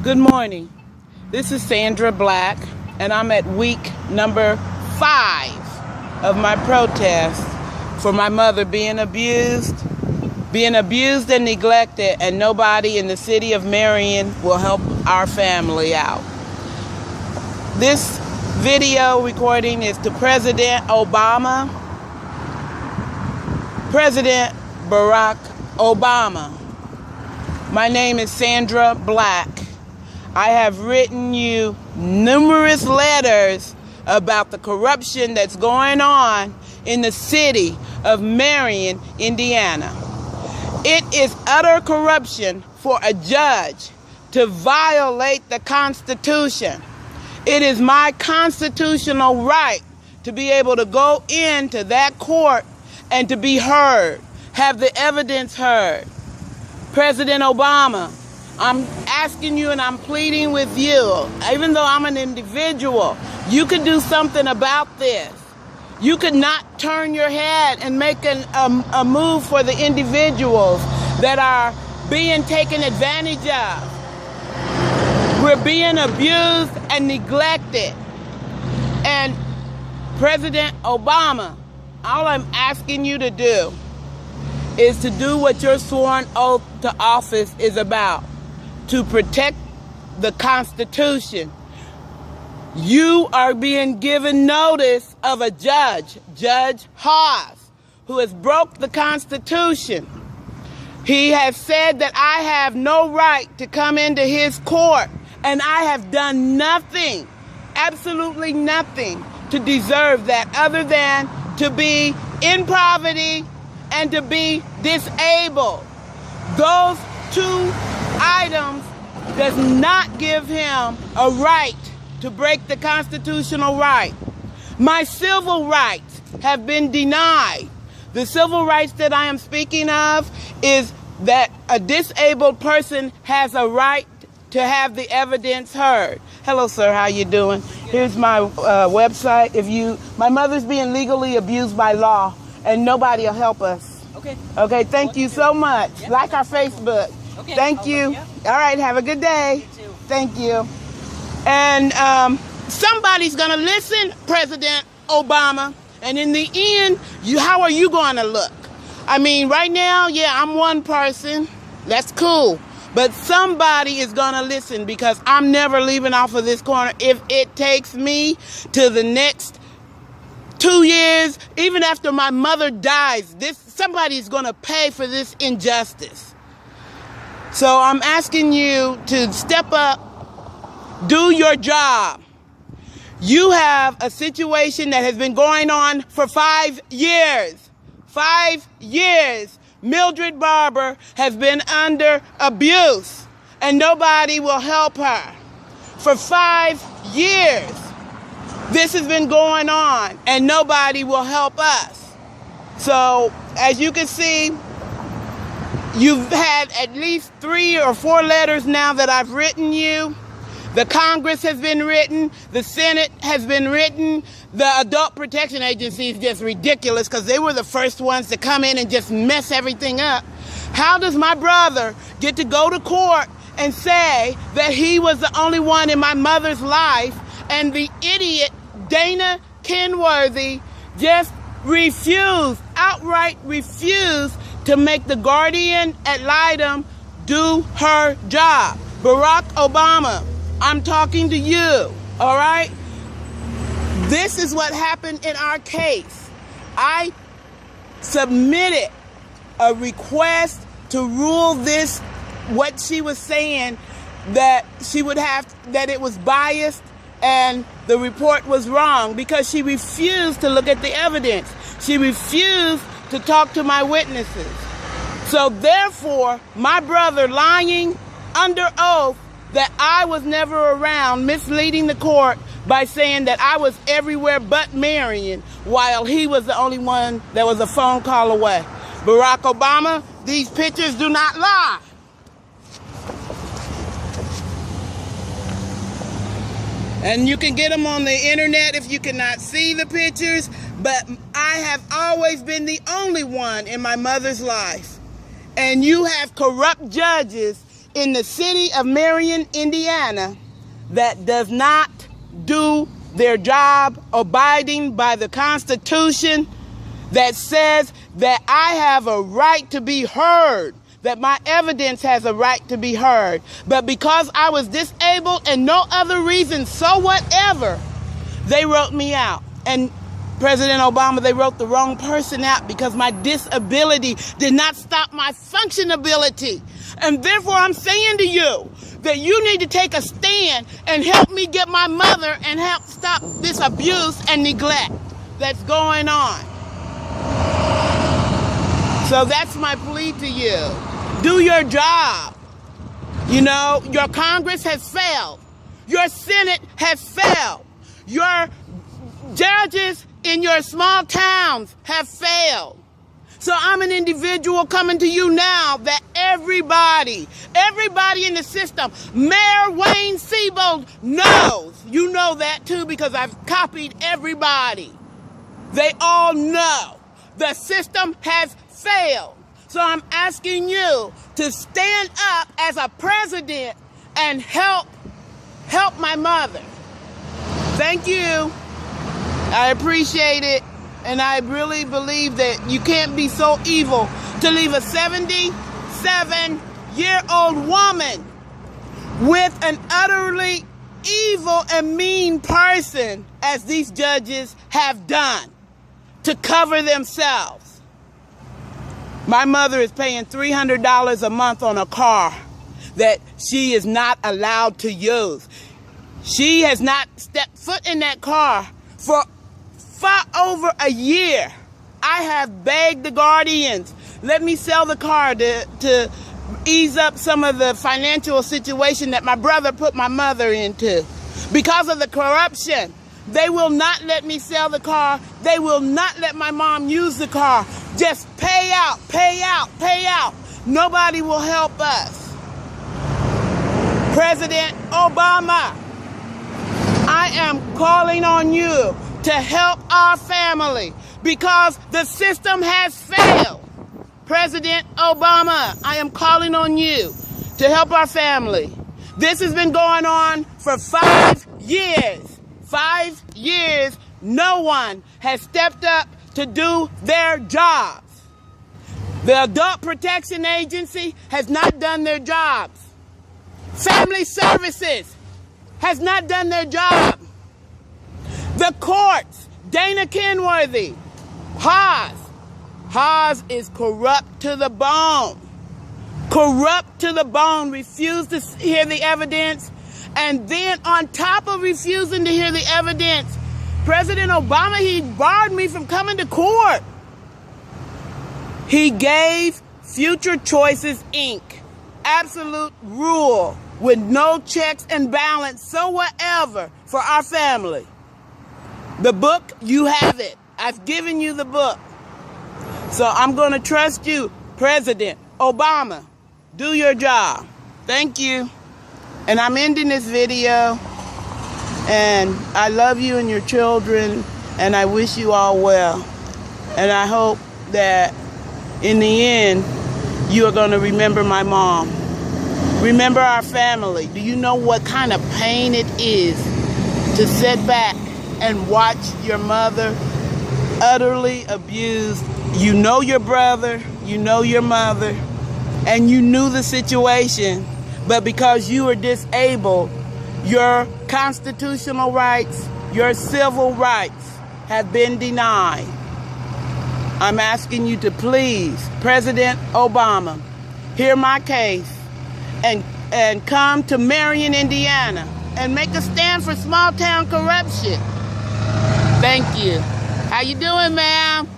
Good morning. This is Sandra Black, and I'm at week number 5 of my protest for my mother being abused and neglected, and nobody in the city of Marion will help our family out. This video recording is to President Obama, President Barack Obama. My name is Sandra Black. I have written you numerous letters about the corruption that's going on in the city of Marion, Indiana. It is utter corruption for a judge to violate the Constitution. It is my constitutional right to be able to go into that court and to be heard, have the evidence heard. President Obama, I'm asking you and I'm pleading with you, even though I'm an individual, you could do something about this. You could not turn your head and make a move for the individuals that are being taken advantage of. We're being abused and neglected. And President Obama, all I'm asking you to do is to do what your sworn oath to office is about, to protect the Constitution. You are being given notice of a judge, Judge Haas, who has broke the Constitution. He has said that I have no right to come into his court, and I have done nothing, absolutely nothing, to deserve that other than to be in poverty and to be disabled. Those two items does not give him a right to break the constitutional right. My civil rights have been denied. The civil rights that I am speaking of is that a disabled person has a right to have the evidence heard. Hello, sir. How you doing? Here's my website. My mother's being legally abused by law, and nobody will help us. Okay. Thank you so much. Yep. Like our Facebook. Okay. Thank you. All right. Have a good day. You too. Thank you. And somebody's gonna listen, President Obama. And in the end, how are you going to look? I mean, right now, yeah, I'm one person. That's cool. But somebody is going to listen, because I'm never leaving off of this corner if it takes me to the next 2 years, even after my mother dies. Somebody's going to pay for this injustice. So I'm asking you to step up, do your job. You have a situation that has been going on for 5 years. 5 years. Mildred Barber has been under abuse, and nobody will help her. For 5 years, this has been going on, and nobody will help us. So, as you can see, you've had at least 3 or 4 letters now that I've written you. The Congress has been written. The Senate has been written. The Adult Protection Agency is just ridiculous, because they were the first ones to come in and just mess everything up. How does my brother get to go to court and say that he was the only one in my mother's life, and the idiot Dana Kenworthy just outright refused to make the guardian ad litem do her job? Barack Obama, I'm talking to you, all right? This is what happened in our case. I submitted a request to rule this, what she was saying, that that it was biased and the report was wrong, because she refused to look at the evidence. She refused to talk to my witnesses. So therefore, my brother lying under oath that I was never around, misleading the court by saying that I was everywhere but Marion, while he was the only one that was a phone call away. Barack Obama, these pictures do not lie. And you can get them on the internet if you cannot see the pictures, but I have always been the only one in my mother's life. And you have corrupt judges in the city of Marion, Indiana, that does not do their job abiding by the Constitution, that says that I have a right to be heard, that my evidence has a right to be heard. But because I was disabled and no other reason, so whatever, they wrote me out. And President Obama, they wrote the wrong person out because my disability did not stop my functionability. And therefore, I'm saying to you that you need to take a stand and help me get my mother and help stop this abuse and neglect that's going on. So that's my plea to you. Do your job. You know, your Congress has failed. Your Senate has failed. Your judges in your small towns have failed. So I'm an individual coming to you now that everybody in the system, Mayor Wayne Siebold knows. You know that too because I've copied everybody. They all know the system has failed. So I'm asking you to stand up as a president and help my mother. Thank you. I appreciate it. And I really believe that you can't be so evil to leave a 77-year-old woman with an utterly evil and mean person as these judges have done to cover themselves. My mother is paying $300 a month on a car that she is not allowed to use. She has not stepped foot in that car for far over a year. I have begged the guardians, let me sell the car to ease up some of the financial situation that my brother put my mother into. Because of the corruption, they will not let me sell the car. They will not let my mom use the car. Just pay out, pay out, pay out. Nobody will help us. President Obama, I am calling on you to help our family because the system has failed. President Obama, I am calling on you to help our family. This has been going on for 5 years. 5 years, no one has stepped up to do their jobs. The Adult Protection Agency has not done their jobs. Family Services has not done their job. The courts, Dana Kenworthy, Haas is corrupt to the bone. Corrupt to the bone, refused to hear the evidence. And then on top of refusing to hear the evidence, President Obama, he barred me from coming to court. He gave Future Choices, Inc. absolute rule with no checks and balance, so whatever, for our family. The book, you have it. I've given you the book. So I'm going to trust you, President Obama. Do your job. Thank you. And I'm ending this video. And I love you and your children. And I wish you all well. And I hope that in the end, you are going to remember my mom. Remember our family. Do you know what kind of pain it is to sit back and watch your mother utterly abused? You know your brother, you know your mother, and you knew the situation, but because you were disabled, your constitutional rights, your civil rights have been denied. I'm asking you to please, President Obama, hear my case and come to Marion, Indiana, and make a stand for small town corruption. Thank you. How you doing, ma'am?